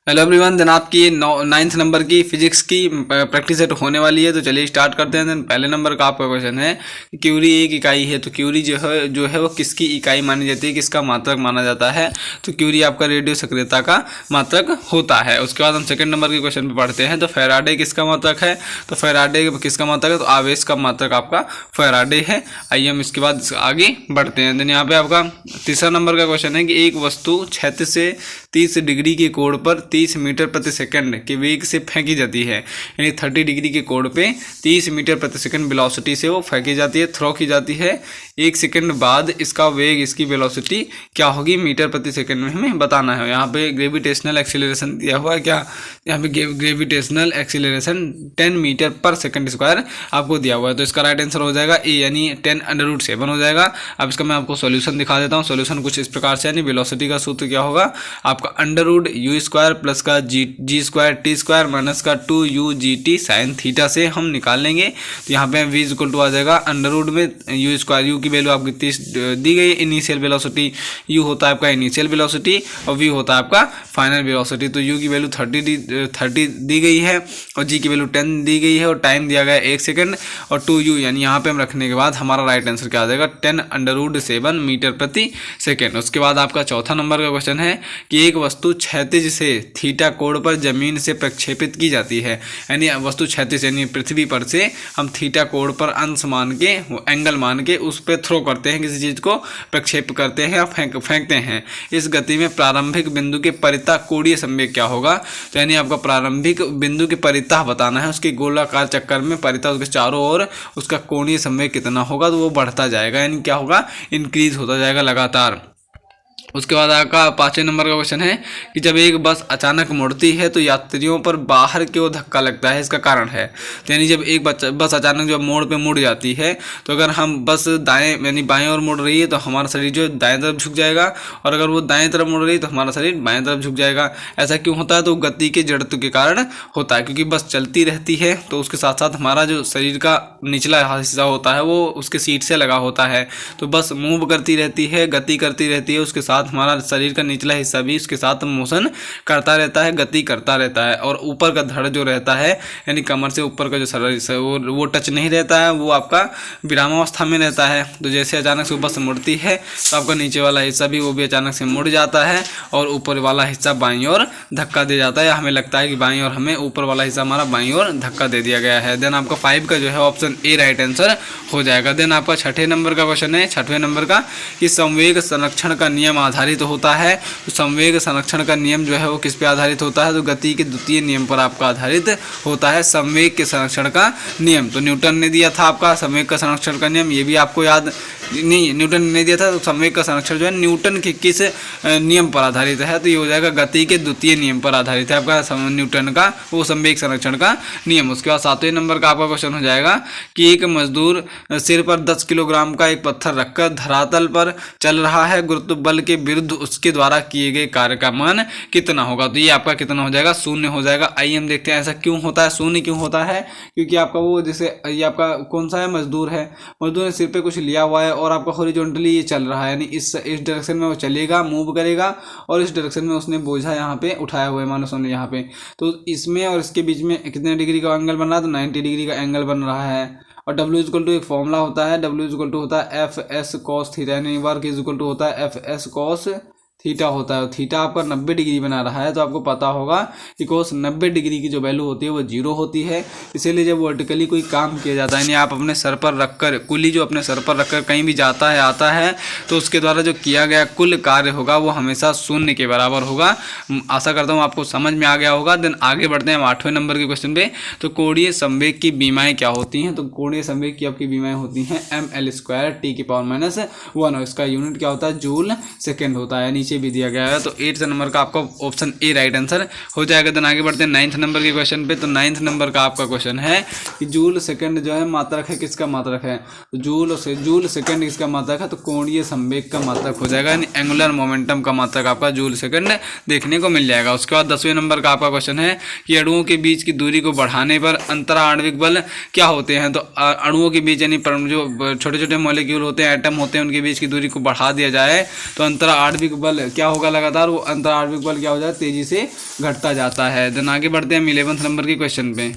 Hello everyone, दिन आपकी 9th number की फिजिक्स की प्रैक्टिस सेट होने वाली है। तो चलिए स्टार्ट करते हैं। दिन पहले नंबर का आपका क्वेश्चन है कि क्यूरी एक इकाई है, तो क्यूरी जो है वो किसकी इकाई मानी जाती है, किसका मात्रक माना जाता है। तो क्यूरी आपका रेडियो सक्रियता का मात्रक होता है। उसके बाद हम सेकंड नंबर के क्वेश्चन पे पढ़ते हैं। तो फैराडे किसका मात्रक है, तो फैराडे किसका मात्रक है, तो आवेश का मात्रक आपका फैराडे है। आइए हम इसके बाद आगे बढ़ते हैं। दिन यहाँ पे आपका तीसरा नंबर का क्वेश्चन है कि एक वस्तु 36 से 30 डिग्री के कोण पर 30 मीटर प्रति सेकंड के वेग से फेंकी जाती है। यानी 30 डिग्री के कोण पे 30 मीटर प्रति सेकंड वेलोसिटी से वो फेंकी जाती है, थ्रो की जाती है। एक सेकंड बाद इसका वेग, इसकी वेलोसिटी क्या होगी मीटर प्रति सेकंड में हमें बताना है। यहाँ पे ग्रेविटेशनल एक्सीलरेशन दिया हुआ है, क्या यहाँ पे ग्रेविटेशनल एक्सीलरेशन 10 मीटर पर सेकंड स्क्वायर आपको दिया हुआ है। तो इसका राइट आंसर हो जाएगा ए, यानी 10√7 हो जाएगा। अब इसका मैं आपको सॉल्यूशन दिखा देता हूँ। सॉल्यूशन कुछ इस प्रकार से, यानी वेलोसिटी का सूत्र क्या होगा आपका √u² प्लस का जी स्क्वायर टी स्क्वायर माइनस का 2u/gt साइन थीटा से हम निकाल लेंगे। तो यहाँ पे v इक्वल टू आ जाएगा अंडर रूट में u स्क्वायर, u की वैल्यू आपकी 30 दी गई है। इनिशियल वेलोसिटी u होता है आपका इनिशियल वेलोसिटी और v होता है आपका फाइनल वेलोसिटी। तो u की वैल्यू 30 दी गई है और g की वैल्यू 10 दी गई है और टाइम दिया गया है 1 सेकंड और 2u, यानी यहाँ पे हम रखने के बाद हमारा राइट आंसर क्या आ जाएगा 10√7 मीटर प्रति सेकेंड। उसके बाद आपका चौथा नंबर का क्वेश्चन है कि एक वस्तु क्षैतिज से थीटा कोण पर जमीन से प्रक्षेपित की जाती है। यानी वस्तु क्षैतिज, यानी पृथ्वी पर से हम थीटा कोण पर अंश मान के, एंगल मान के उस पर थ्रो करते हैं, किसी चीज़ को प्रक्षेप करते हैं या फेंकते हैं। इस गति में प्रारंभिक बिंदु के परितः कोणीय संवेग क्या होगा। तो यानी आपका प्रारंभिक बिंदु के परितः बताना है, उसके गोलाकार चक्कर में परितः उसके चारों ओर उसका कोणीय संवेग कितना होगा। तो वो बढ़ता जाएगा, यानी क्या होगा इंक्रीज होता जाएगा लगातार। उसके बाद आपका पाँचवें नंबर का क्वेश्चन है कि जब एक बस अचानक मुड़ती है तो यात्रियों पर बाहर की ओर धक्का लगता है, इसका कारण है। तो यानी जब एक बस अचानक जब मोड़ पे मुड़ जाती है तो अगर हम बस दाएं यानी बाएं ओर मुड़ रही है तो हमारा शरीर जो दाएं तरफ झुक जाएगा, और अगर वो दाएं तरफ मुड़ रही है तो हमारा शरीर बाएं तरफ झुक जाएगा। ऐसा क्यों होता है, तो गति के जड़त्व के कारण होता है, क्योंकि बस चलती रहती है तो उसके साथ साथ हमारा जो शरीर का निचला हिस्सा होता है वो उसके सीट से लगा होता है। तो बस मूव करती रहती है, गति करती रहती है, उसके साथ हमारा शरीर का निचला हिस्सा भी उसके साथ मोशन करता रहता है, गति करता रहता है। और ऊपर का धड़ जो रहता है, यानी कमर से ऊपर का जो शरीर वो टच नहीं रहता है, वो आपका विरामावस्था में रहता है। तो जैसे अचानक से बस मुड़ती है तो आपका नीचे वाला हिस्सा भी वो भी अचानक से मुड़ जाता है और ऊपर वाला हिस्सा बाईं ओर धक्का दे जाता है। हमें लगता है कि बाईं ओर, हमें ऊपर वाला हिस्सा हमारा बाईं ओर धक्का दे दिया गया है। देन आपका 5 का जो है ऑप्शन ए राइट आंसर हो जाएगा। देन आपका छठे नंबर का क्वेश्चन है, छठवें नंबर का, कि संवेग संरक्षण का नियम आधारित होता है। तो संवेग संरक्षण का नियम जो है वो किस पे आधारित होता है, तो गति के द्वितीय नियम पर आपका आधारित होता है संवेग के संरक्षण का नियम। तो न्यूटन ने दिया था आपका संवेग का संरक्षण का नियम, ये भी आपको याद नहीं, न्यूटन ने दिया था। तो संवेग का संरक्षण जो है न्यूटन के किस नियम पर आधारित है, तो ये हो जाएगा गति के द्वितीय नियम पर आधारित है आपका न्यूटन का वो संवेग संरक्षण का नियम। उसके बाद 7वें नंबर का आपका क्वेश्चन हो जाएगा कि एक मजदूर सिर पर 10 किलोग्राम का एक पत्थर रखकर धरातल पर चल रहा है, गुरुत्व बल के विरुद्ध उसके द्वारा किए गए कार्य का मान कितना होगा। तो ये आपका कितना हो जाएगा, 0 हो जाएगा। आइए हम देखते हैं ऐसा क्यों होता है, 0 क्यों होता है, क्योंकि आपका वो जैसे ये आपका कौन सा है, मजदूर है, मजदूर ने सिर पे कुछ लिया हुआ है और आपका हॉरिजॉन्टली ये चल रहा है, यानी इस डायरेक्शन में वो चलेगा, मूव करेगा, और इस डायरेक्शन में उसने बोझा यहाँ पे उठाया हुआ है, मानो उसने यहाँ पे, तो इसमें और इसके बीच में कितने डिग्री का एंगल बन रहा है, तो 90 डिग्री का एंगल बन रहा है। और W इक्वल टू एक फॉर्मूला होता है, W इक्वल टू होता है FS cos थीटा, यानी वर्क इज इक्वल टू होता है FS cos थीटा होता है। थीटा आपका 90 डिग्री बना रहा है, तो आपको पता होगा कि कोस 90 डिग्री की जो वैल्यू होती है वो 0 होती है। इसीलिए जब वर्टिकली कोई काम किया जाता है, यानी आप अपने सर पर रखकर, कुली जो अपने सर पर रखकर कहीं भी जाता है आता है, तो उसके द्वारा जो किया गया कुल कार्य होगा वो हमेशा 0 के बराबर होगा। आशा करता हूँ आपको समझ में आ गया होगा। देन आगे बढ़ते हैं हम 8वें नंबर के क्वेश्चन पे। तो कोणीय संवेग की बीमाएँ क्या होती हैं, तो कोणीय संवेग की आपकी बीमाएँ होती हैं ml² T⁻⁻1, और इसका यूनिट क्या होता है, जूल सेकेंड होता है, नीचे भी दिया गया है। तो 8 नंबर का आपका ऑप्शन ए राइट आंसर हो जाएगा। देन आगे बढ़ते हैं 9th नंबर के क्वेश्चन पे। तो 9th नंबर का आपका क्वेश्चन है कि जूल सेकंड जो है मात्रक है, किसका मात्रक है, तो जूल सेकंड किसका मात्रक है, तो कोणीय संवेग का मात्रक हो जाएगा, यानी एंगुलर मोमेंटम का मात्रक आपका जूल सेकंड देखने को मिल जाएगा। उसके बाद 10वें नंबर का आपका क्वेश्चन है कि अणुओं के बीच की दूरी को बढ़ाने पर अंतराण्विक बल क्या होते हैं। तो अणुओं के बीच, यानी जो छोटे छोटे मॉलिक्यूल होते हैं, एटम होते हैं, उनके बीच की दूरी को बढ़ा दिया जाए तो अंतराण्विक बल बल क्या होगा लगातार, वो अंतराण्विक बल क्या हो जाता है, तेजी से घटता जाता है। देन आगे बढ़ते हैं हम 11th नंबर के क्वेश्चन पे।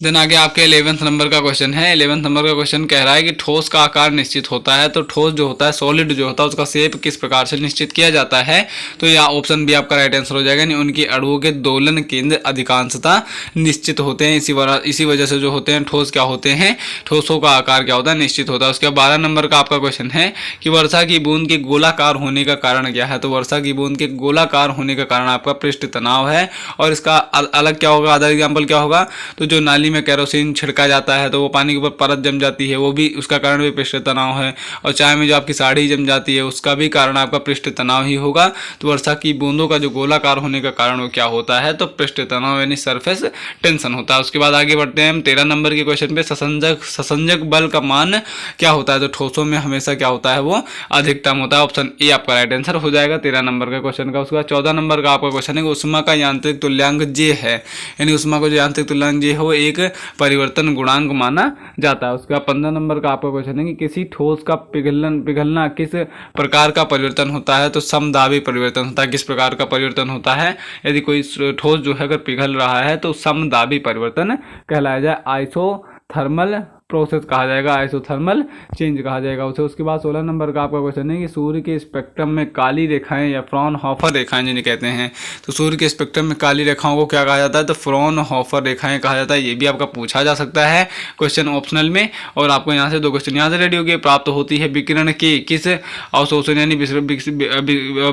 देन आगे आपके 11th नंबर का क्वेश्चन है। 11th नंबर का क्वेश्चन कह रहा है कि ठोस का आकार निश्चित होता है, तो ठोस जो होता है, सॉलिड जो होता है, उसका शेप किस प्रकार से निश्चित किया जाता है। तो यह ऑप्शन भी आपका राइट आंसर हो जाएगा। यानी उनकी अणुओं के दोलन केंद्र अधिकांशतः निश्चित होते हैं, इसी वजह से जो होते हैं ठोस क्या होते हैं, ठोसों का आकार क्या होता है, निश्चित होता है। उसके बाद 12 नंबर का आपका क्वेश्चन है कि वर्षा की बूंद के गोलाकार होने का कारण क्या है। तो वर्षा की बूंद के गोलाकार होने का कारण आपका पृष्ठ तनाव है। और इसका अलग क्या होगा, अदर एग्जाम्पल क्या होगा, तो जो नाली में कैरोसिन छिड़का जाता है तो वो पानी के ऊपर परत जम जाती है, वो भी उसका कारण भी पृष्ठ तनाव है। और चाय में जो आपकी साड़ी जम जाती है उसका भी कारण आपका पृष्ठ तनाव ही होगा। तो वर्षा की बूंदों का जो गोलाकार होने का कारण वो क्या होता है, तो पृष्ठ तनाव यानी सरफेस टेंशन होता है। उसके बाद आगे बढ़ते हैं हम 13 नंबर के क्वेश्चन पे। ससंजक बल का मान क्या होता है। तो ठोसों में हमेशा क्या होता है, वो अधिकतम होता है। ऑप्शन ए आपका राइट आंसर हो जाएगा 13 नंबर का क्वेश्चन का। उसके बाद 14 नंबर का आपका क्वेश्चन है कि उष्मा का यांत्रिक तुल्यांक जे है, यानी उष्मा को जो यांत्रिक तुल्यांक जे है वो एक परिवर्तन गुणांक माना जाता है। उसके बाद 15 नंबर का आपका क्वेश्चन है कि किसी ठोस का पिघलना किस प्रकार का परिवर्तन होता है। तो समदाबी परिवर्तन होता है। किस प्रकार का परिवर्तन होता है, यदि कोई ठोस जो है अगर पिघल रहा है तो समदाबी परिवर्तन कहलाया जाए, आइसोथर्मल प्रोसेस कहा जाएगा, आइसोथर्मल चेंज कहा जाएगा उसे। उसके बाद 16 नंबर का आपका क्वेश्चन है कि सूर्य के स्पेक्ट्रम में काली रेखाएं या फ्रॉनहोफर रेखाएं जिन्हें कहते हैं। तो सूर्य के स्पेक्ट्रम में काली रेखाओं को क्या कहा जाता है, तो फ्रॉनहोफर रेखाएं कहा जाता है। ये भी आपका पूछा जा सकता है क्वेश्चन ऑप्शनल में। और आपको यहाँ से 2 क्वेश्चन यहाँ से रेडी हो गए। प्राप्त होती है विकिरण के किस अवशोषण, यानी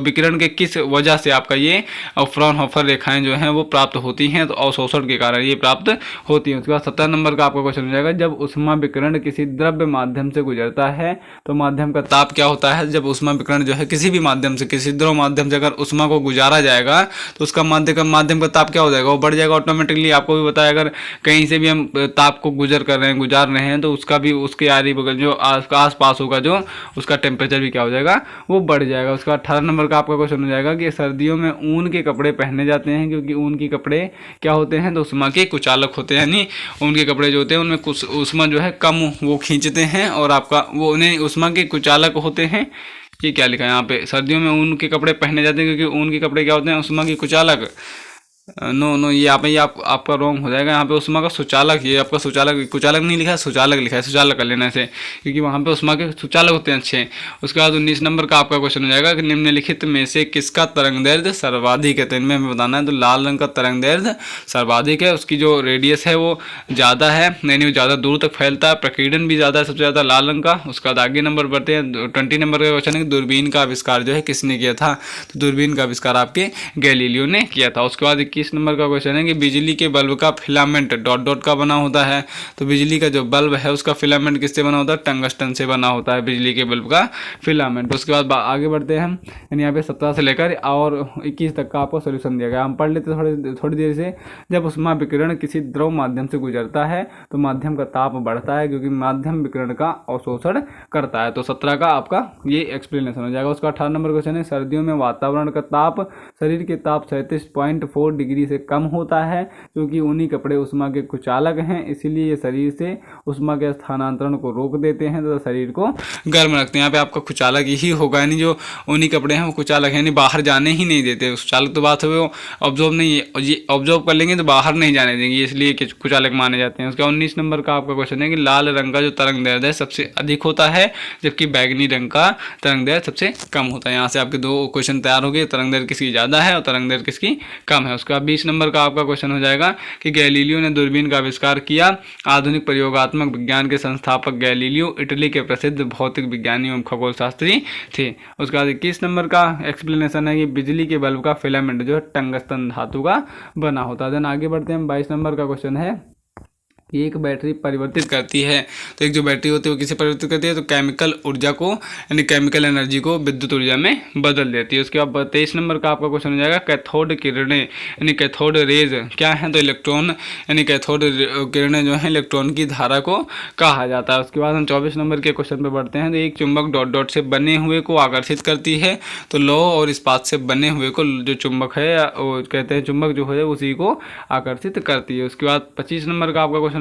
विकिरण के किस वजह से आपका ये फ्रॉनहोफर रेखाएं जो हैं वो प्राप्त होती हैं, तो अवशोषण के कारण ये प्राप्त होती हैं। उसके बाद 17 नंबर का आपका क्वेश्चन हो जाएगा, जब उष्मा विकिरण किसी द्रव्य माध्यम से गुजरता है तो माध्यम का ताप क्या होता है। जब उष्मा विकिरण जो है किसी भी माध्यम से, किसी द्रव माध्यम से अगर उष्मा को गुजारा जाएगा तो उसका माध्यम का ताप क्या हो जाएगा, वो बढ़ जाएगा ऑटोमेटिकली। आपको भी बताया, अगर कहीं से भी हम ताप को गुजार रहे हैं तो उसका भी, उसके आरी बगल जो आस पास होगा जो उसका टेम्परेचर भी क्या हो जाएगा, वो बढ़ जाएगा। उसका 18 नंबर का आपका क्वेश्चन हो जाएगा कि सर्दियों में ऊन के कपड़े पहने जाते हैं, क्योंकि ऊन के कपड़े क्या होते हैं, तो उष्मा के कुचालक होते हैं। यानी ऊन के कपड़े जो होते हैं उनमें कुछ उष्मा जो है कम वो खींचते हैं, और आपका वो उन्हें उष्मा के कुचालक होते हैं। ये क्या लिखा है यहाँ पे, सर्दियों में ऊन के कपड़े पहने जाते हैं क्योंकि ऊन के कपड़े क्या होते हैं, उष्मा के कुचालक। नो ये यहाँ पे आपका रॉन्ग हो जाएगा। यहाँ पे उष्मा का सुचालक, ये आपका सुचालक, कुचालक नहीं लिखा है, सुचालक लिखा है। सुचालक कर लेना इसे, क्योंकि वहाँ पे उष्मा के सुचालक होते हैं अच्छे। उसके बाद 19 नंबर का आपका क्वेश्चन हो जाएगा कि निम्नलिखित में से किसका तरंग दैर्ध्य सर्वाधिक है। तो इनमें हमें बताना है। तो लाल रंग का तरंग दैर्ध्य सर्वाधिक है, उसकी जो रेडियस है वो ज़्यादा है, यानी वो ज़्यादा दूर तक फैलता है, प्रकीर्णन भी ज़्यादा है, सबसे ज़्यादा लाल रंग का। उसके बाद आगे नंबर बढ़ते हैं। 20 नंबर का क्वेश्चन है कि दूरबीन का आविष्कार जो है किसने किया था। तो दूरबीन का आविष्कार आपके गैलीलियो ने किया था। उसके बाद 21 नंबर का क्वेश्चन है कि बिजली के बल्ब का फिलामेंट डॉट डॉट का बना होता है। तो बिजली का जो बल्ब है उसका फिलामेंट किससे बना होता है, टंगस्टन से बना होता है बिजली के बल्ब का फिलामेंट। उसके बाद आगे बढ़ते हैं हम, यानी यहाँ पे 17 से लेकर और 21 तक का आपको सोल्यूशन दिया गया। हम पढ़ लेते थोड़ी देर से। जब उष्मा विकिरण किसी द्रव माध्यम से गुजरता है तो माध्यम का ताप बढ़ता है, क्योंकि माध्यम विकिरण का अवशोषण करता है। तो 17 का आपका ये एक्सप्लेनेशन हो जाएगा। उसका 18 नंबर क्वेश्चन है, सर्दियों में वातावरण का ताप शरीर के ताप 37.4 डिग्री से कम होता है, क्योंकि ऊनी कपड़े उष्मा के कुचालक हैं, इसीलिए ये शरीर से उष्मा के स्थानांतरण को रोक देते हैं तथा शरीर को गर्म रखते हैं। यहाँ पे आपका कुचालक ही होगा, यानी जो ऊनी कपड़े हैं वो कुचालक है, यानी बाहर जाने ही नहीं देते। कुचालक तो बात है वो ऑब्जॉर्व नहीं, ये ऑब्जॉर्व कर लेंगे तो बाहर नहीं जाने देंगे, इसलिए कुचालक माने जाते हैं। उसका 19 नंबर का आपका क्वेश्चन है कि लाल रंग का जो तरंग दैर्ध्य है सबसे अधिक होता है, जबकि बैगनी रंग का तरंग दैर्ध्य सबसे कम होता है। यहाँ से आपके 2 क्वेश्चन तैयार हो गए, तरंग दैर्ध्य किसकी ज़्यादा है और तरंग दैर्ध्य किसकी कम है। उसका 20 नंबर का आपका क्वेश्चन हो जाएगा कि गैलीलियो ने दूरबीन का आविष्कार किया। आधुनिक प्रयोगात्मक विज्ञान के संस्थापक गैलीलियो इटली के प्रसिद्ध भौतिक विज्ञानी एवं खगोल शास्त्री थे। उसके बाद 21 नंबर का एक्सप्लेनेशन है कि बिजली के बल्ब का फिलामेंट जो है टंगस्टन धातु का बना होता है। देन आगे बढ़ते हैं। 22 नंबर का क्वेश्चन है, एक बैटरी परिवर्तित करती है। तो एक जो बैटरी होती है वो किसे परिवर्तित करती है, तो केमिकल ऊर्जा को, यानी केमिकल एनर्जी को विद्युत ऊर्जा में बदल देती है। उसके बाद 23 नंबर का आपका क्वेश्चन हो जाएगा, कैथोड किरणें यानी कैथोड रेज क्या है, तो इलेक्ट्रॉन, यानी कैथोड किरणें जो है इलेक्ट्रॉन की धारा को कहा जाता है। उसके बाद हम 24 नंबर के क्वेश्चन पर बढ़ते हैं। तो एक चुंबक डॉट डॉट से बने हुए को आकर्षित करती है। तो लौह और इस्पात से बने हुए को जो चुंबक है, वो कहते हैं चुंबक जो है उसी को आकर्षित करती है। उसके बाद 25 नंबर का आपका क्वेश्चन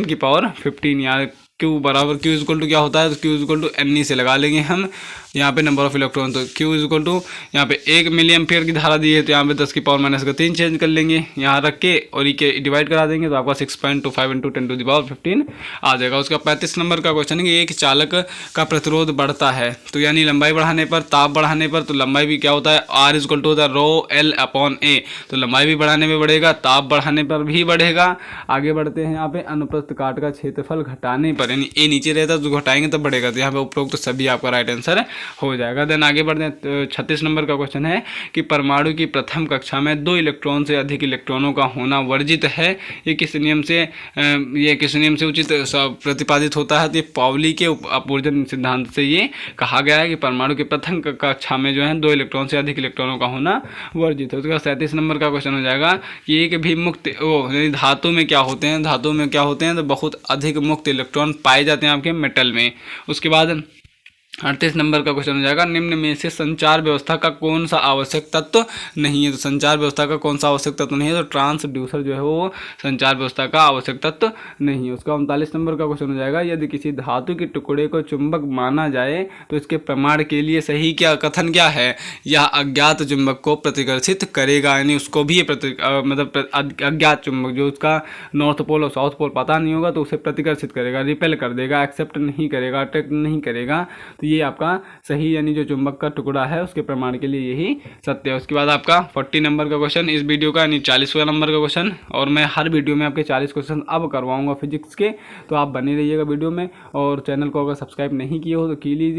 10⁻15। यहाँ Q बराबर Q इक्वल टू क्या होता है, तो Q इक्वल टू Ne से लगा लेंगे हम यहाँ पे नंबर ऑफ इलेक्ट्रॉन। तो Q इक्वल टू यहाँ पे 1 मिली एम्पियर की धारा दी है, तो यहाँ पे 10⁻³ चेंज कर लेंगे यहाँ रख के, और ये के डिवाइड करा देंगे, तो आपका 6.25 × 10⁻15 आ जाएगा। उसका 35 नंबर का क्वेश्चन है कि एक चालक का प्रतिरोध बढ़ता है, तो यानी लंबाई बढ़ाने पर, ताप बढ़ाने पर, तो लंबाई भी क्या होता है, R इक्वल टू होता है ρL/A। तो लंबाई भी बढ़ाने में बढ़ेगा, ताप बढ़ाने पर भी बढ़ेगा। आगे बढ़ते हैं, यहाँ पे अनुप्रस्थ काट का क्षेत्रफल घटाने पर, यानी ए नीचे रहता है तो घटाएंगे तब बढ़ेगा, तो यहाँ पे उपरोक्त तो सभी आपका राइट आंसर हो जाएगा। देन आगे बढ़ते हैं, 36 नंबर का क्वेश्चन है कि परमाणु की प्रथम कक्षा में 2 इलेक्ट्रॉन से अधिक इलेक्ट्रॉनों का होना वर्जित है, ये किस नियम से उचित प्रतिपादित होता है, तो ये पाउली के अपवर्जन सिद्धांत से ये कहा गया है कि परमाणु के प्रथम कक्षा में जो है 2 इलेक्ट्रॉन से अधिक इलेक्ट्रॉनों का होना वर्जित है। उसका 37 नंबर का क्वेश्चन हो जाएगा कि एक भी मुक्त धातु में क्या होते हैं, तो बहुत अधिक मुक्त इलेक्ट्रॉन पाए जाते हैं आपके मेटल में। उसके बाद 38 नंबर का क्वेश्चन हो जाएगा, निम्न में से संचार व्यवस्था का कौन सा आवश्यक तत्व नहीं है, तो संचार व्यवस्था का कौन सा आवश्यक तत्व नहीं है, तो ट्रांसड्यूसर जो है वो संचार व्यवस्था का आवश्यक तत्व नहीं है। उसका 39 नंबर का क्वेश्चन हो जाएगा, यदि किसी धातु के टुकड़े को चुंबक माना जाए तो इसके प्रमाण के लिए सही कथन क्या है, यह अज्ञात चुंबक को प्रतिकर्षित करेगा, यानी उसको भी मतलब अज्ञात चुंबक जो उसका नॉर्थ पोल और साउथ पोल पता नहीं होगा तो उसे प्रतिकर्षित करेगा, रिपेल कर देगा, एक्सेप्ट नहीं करेगा, अट्रैक्ट नहीं करेगा। तो ये आपका सही यानी जो चुंबक का टुकड़ा है उसके प्रमाण के लिए यही सत्य है। उसके बाद आपका 40 नंबर का क्वेश्चन इस वीडियो का, यानी 40वां नंबर का क्वेश्चन, और मैं हर वीडियो में आपके 40 क्वेश्चन अब करवाऊंगा फिजिक्स के, तो आप बने रहिएगा वीडियो में। और चैनल को अगर सब्सक्राइब नहीं किए हो तो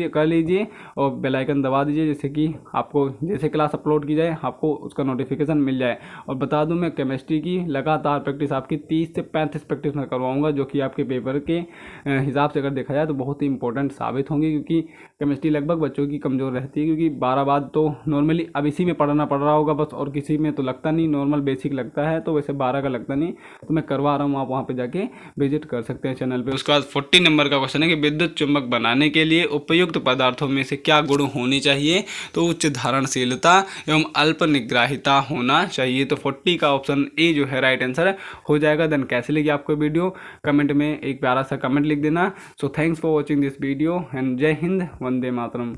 कर लीजिए और बेल आइकन दबा दीजिए, जैसे कि आपको जैसे क्लास अपलोड की जाए आपको उसका नोटिफिकेशन मिल जाए। और बता दूँ मैं केमिस्ट्री की लगातार प्रैक्टिस आपकी 30 से 35 प्रैक्टिस में करवाऊँगा, जो कि आपके पेपर के हिसाब से अगर देखा जाए तो बहुत ही इंपॉर्टेंट साबित होंगी, क्योंकि केमिस्ट्री लगभग बच्चों की कमज़ोर रहती है, क्योंकि 12 बाद तो नॉर्मली अब इसी में पढ़ना पड़ रहा होगा बस, और किसी में तो लगता नहीं, नॉर्मल बेसिक लगता है, तो वैसे 12 का लगता नहीं, तो मैं करवा रहा हूँ, आप वहाँ पे जाके विजिट कर सकते हैं चैनल पे। उसके बाद 40 नंबर का क्वेश्चन है कि विद्युत चुंबक बनाने के लिए उपयुक्त पदार्थों में से क्या गुण होनी चाहिए, तो उच्च धारणशीलता एवं अल्प निग्राहिता होना चाहिए। तो 40 का ऑप्शन ए जो है राइट आंसर हो जाएगा। देन कैसे लगी आपको वीडियो, कमेंट में एक प्यारा सा कमेंट लिख देना। So thanks for watching this video and जय हिंद, वंदे मातरम।